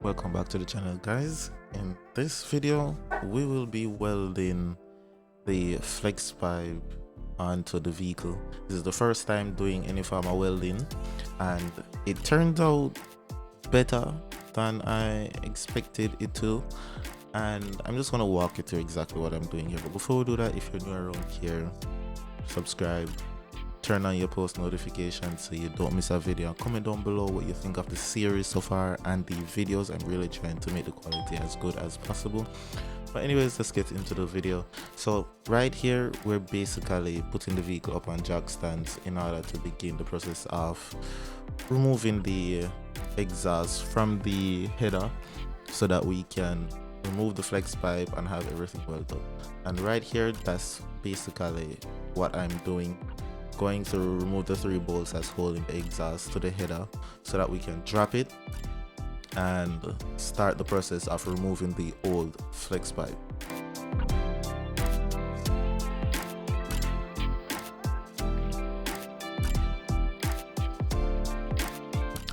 Welcome back to the channel, guys. In this video we will be welding the flex pipe onto the vehicle. This is the first time doing any form of welding and it turned out better than I expected it to, and I'm just gonna walk you through exactly what I'm doing here. But before we do that, if you're new around here, subscribe, turn on your post notifications so you don't miss a video. Comment down below what you think of the series so far and the videos. I'm really trying to make the quality as good as possible. But anyways, let's get into the video. So right here we're basically putting the vehicle up on jack stands in order to begin the process of removing the exhaust from the header so that we can remove the flex pipe and have everything welded up. And right here, that's basically what I'm doing, going to remove the 3 bolts that's holding the exhaust to the header so that we can drop it and start the process of removing the old flex pipe.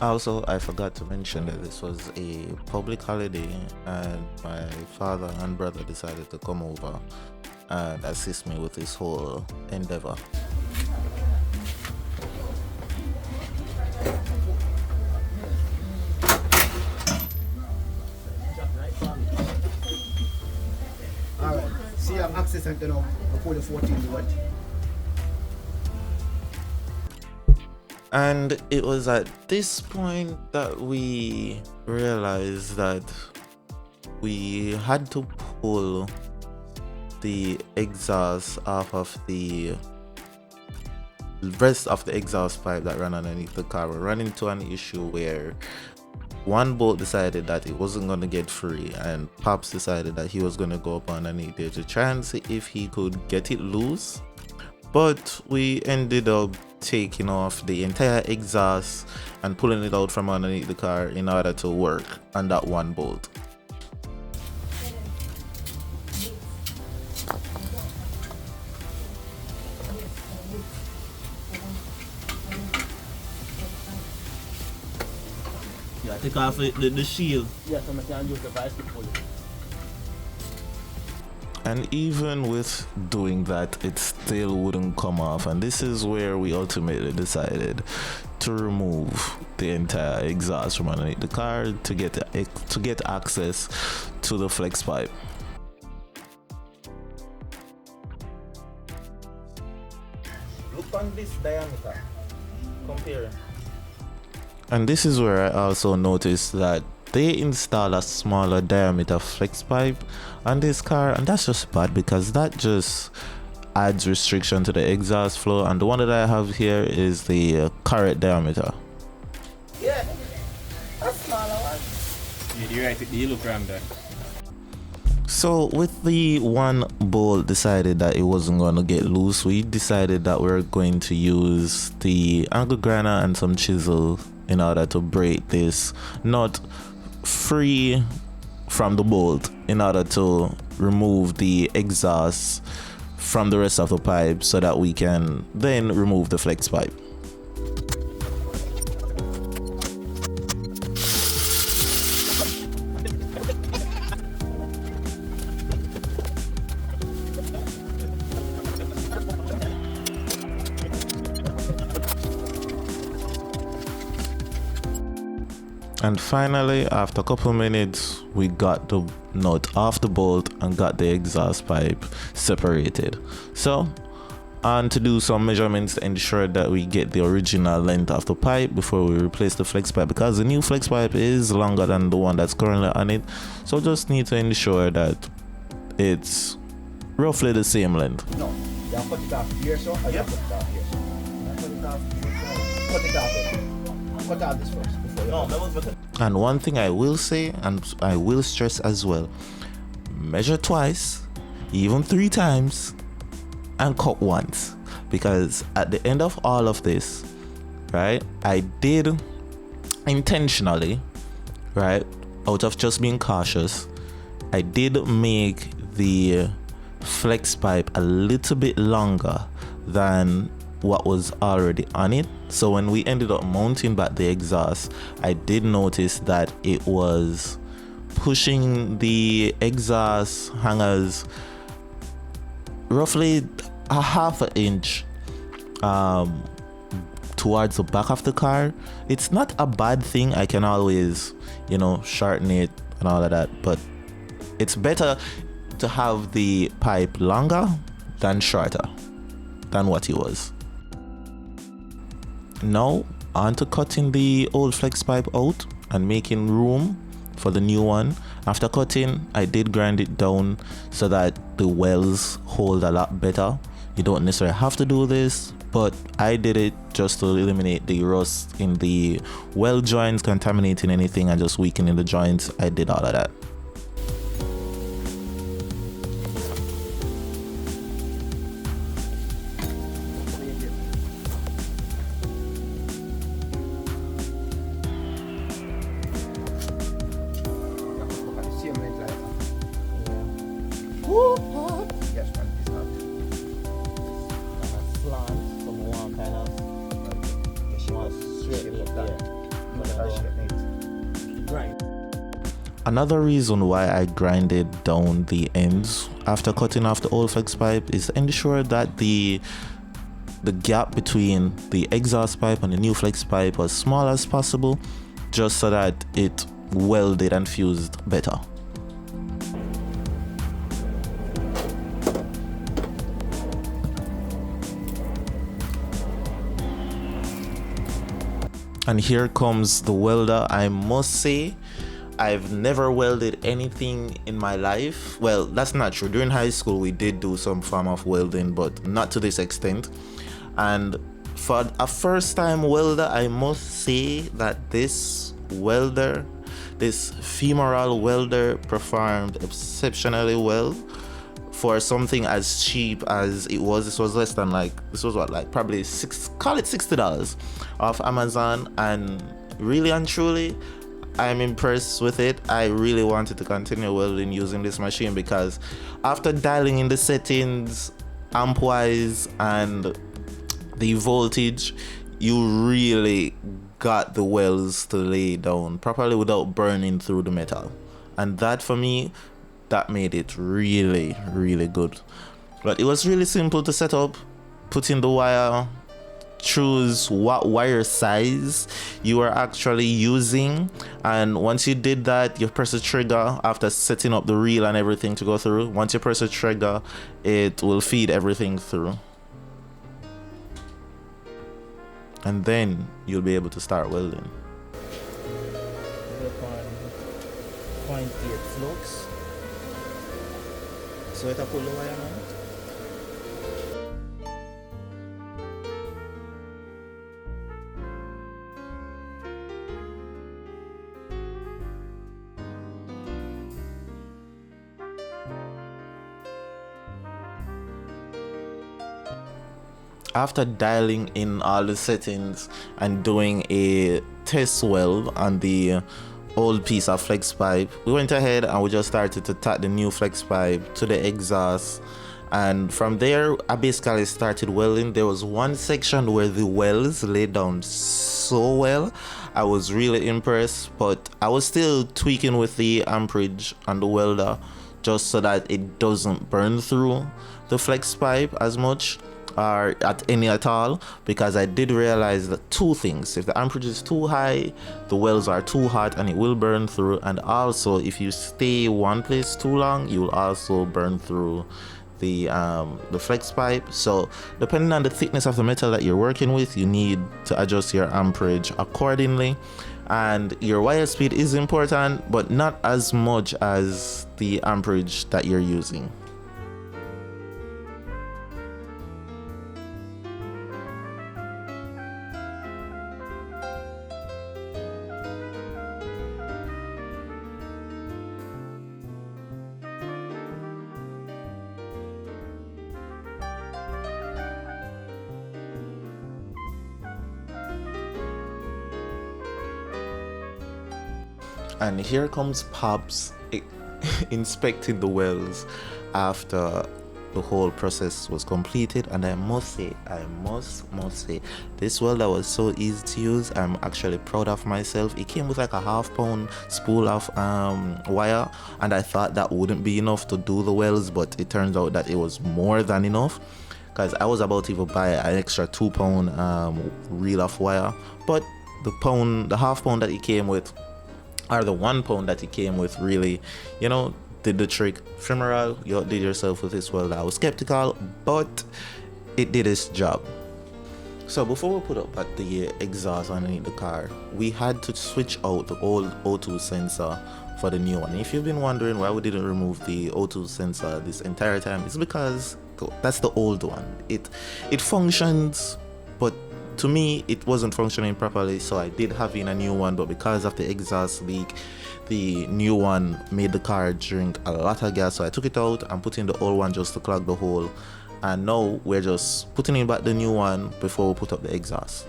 Also, I forgot to mention that this was a public holiday and my father and brother decided to come over and assist me with this whole endeavor. Alright, see I'm accessing now before the 14 volt. And it was at this point that we realized that we had to pull the exhaust off of the rest of the exhaust pipe that ran underneath the car. We ran into an issue where one bolt decided that it wasn't going to get free, and Pops decided that he was going to go up underneath there to try and see if he could get it loose. But we ended up taking off the entire exhaust and pulling it out from underneath the car in order to work on that one bolt. Yeah, take off the shield. Yes, I can use the vice to pull it. And even with doing that, it still wouldn't come off, and this is where we ultimately decided to remove the entire exhaust from underneath the car to get access to the flex pipe. Look on this diameter. Compare. And this is where I also noticed that they install a smaller diameter flex pipe on this car, and that's just bad because that just adds restriction to the exhaust flow, and the one that I have here is the correct diameter. Yeah, a smaller one. Yeah, you're right, the yellow ram there. So with the one bolt decided that it wasn't going to get loose, we decided that we're going to use the angle grinder and some chisel in order to break this nut free from the bolt in order to remove the exhaust from the rest of the pipe so that we can then remove the flex pipe. And finally, after a couple minutes, we got the nut off the bolt and got the exhaust pipe separated. So, on to do some measurements to ensure that we get the original length of the pipe before we replace the flex pipe, because the new flex pipe is longer than the one that's currently on it. So just need to ensure that it's roughly the same length. No, you have to cut it off here, so I have to cut it off here. So. You have to cut it off here, so. Cut it off here. Cut out this first before you. No, that was better. And one thing I will say, and I will stress as well, measure twice, even 3 times, and cut once, because at the end of all of this, right, I did intentionally, right, out of just being cautious, I did make the flex pipe a little bit longer than what was already on it. So when we ended up mounting back the exhaust, I did notice that it was pushing the exhaust hangers roughly a half an inch towards the back of the car. It's not a bad thing. I can always, shorten it and all of that, but it's better to have the pipe longer than shorter than what it was. Now on to cutting the old flex pipe out and making room for the new one. After cutting, I did grind it down so that the wells hold a lot better. You don't necessarily have to do this, but I did it just to eliminate the rust in the well joints, contaminating anything and just weakening the joints. I did all of that. Another reason why I grinded down the ends after cutting off the old flex pipe is to ensure that the gap between the exhaust pipe and the new flex pipe was small as possible, just so that it welded and fused better. And here comes the welder. I must say, I've never welded anything in my life. Well, that's not true. During high school, we did do some form of welding, but not to this extent. And for a first-time welder, I must say that this femoral welder, performed exceptionally well for something as cheap as it was. This was less than probably $60 off Amazon, and really and truly, I'm impressed with it. I really wanted to continue welding using this machine because after dialing in the settings, amp wise and the voltage, you really got the welds to lay down properly without burning through the metal. And that, for me, that made it really, really good. But it was really simple to set up. Put in the wire, choose what wire size you are actually using, and once you did that, you press the trigger after setting up the reel and everything to go through. Once you press the trigger, it will feed everything through, and then you'll be able to start welding. Work on 0.8 flux. So it pull the wire now. After dialing in all the settings and doing a test weld on the old piece of flex pipe, we went ahead and we just started to tack the new flex pipe to the exhaust, and from there I basically started welding. There was one section where the welds laid down so well. I was really impressed, but I was still tweaking with the amperage on the welder just so that it doesn't burn through the flex pipe as much or at all, because I did realize that two things: if the amperage is too high, the welds are too hot and it will burn through, and also if you stay one place too long, you will also burn through the flex pipe. So depending on the thickness of the metal that you're working with, you need to adjust your amperage accordingly. And your wire speed is important, but not as much as the amperage that you're using. And here comes Pops inspecting the wells after the whole process was completed, and I must say, this welder was so easy to use. I'm actually proud of myself. It came with like a half-pound spool of wire, and I thought that wouldn't be enough to do the welds, but it turns out that it was more than enough, because I was about to even buy an extra 2-pound reel of wire, but the half-pound that it came with, or the 1 pound that it came with, really, you know, did the trick. Femoral, you outdid yourself with this welder. I was skeptical, but it did its job. So before we put up at the exhaust underneath the car, we had to switch out the old O2 sensor for the new one. If you've been wondering why we didn't remove the O2 sensor this entire time, it's because that's the old one. It functions, but to me it wasn't functioning properly, so I did have in a new one, but because of the exhaust leak, the new one made the car drink a lot of gas, so I took it out and put in the old one just to clog the hole, and now we're just putting in back the new one before we put up the exhaust.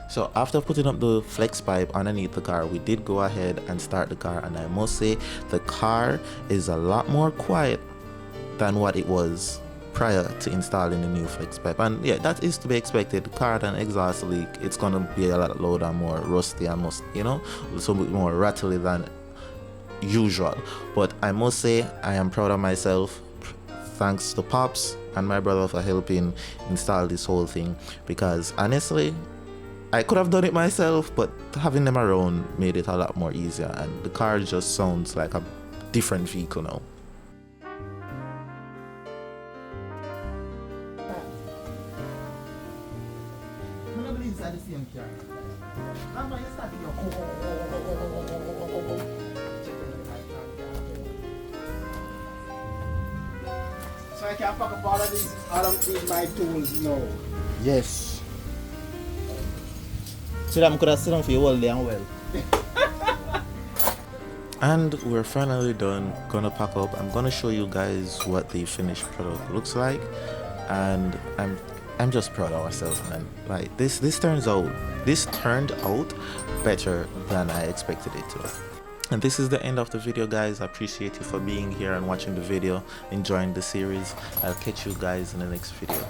So after putting up the flex pipe underneath the car, we did go ahead and start the car, and I must say the car is a lot more quiet than what it was prior to installing the new flex pipe. And yeah, that is to be expected. The car had an exhaust leak, it's gonna be a lot louder and more rusty and you know, a little bit more rattly than usual. But I must say I am proud of myself. Thanks to Pops and my brother for helping install this whole thing, because honestly I could have done it myself, but having them around made it a lot more easier, and the car just sounds like a different vehicle now. So I can pack up all of these my tools now. Yes. So that I could have sit down for you all day and well. And we're finally done, gonna pack up. I'm gonna show you guys what the finished product looks like, and I'm just proud of ourselves, man. Like this turned out better than I expected it to. And this is the end of the video, guys. I appreciate you for being here and watching the video, enjoying the series. I'll catch you guys in the next video.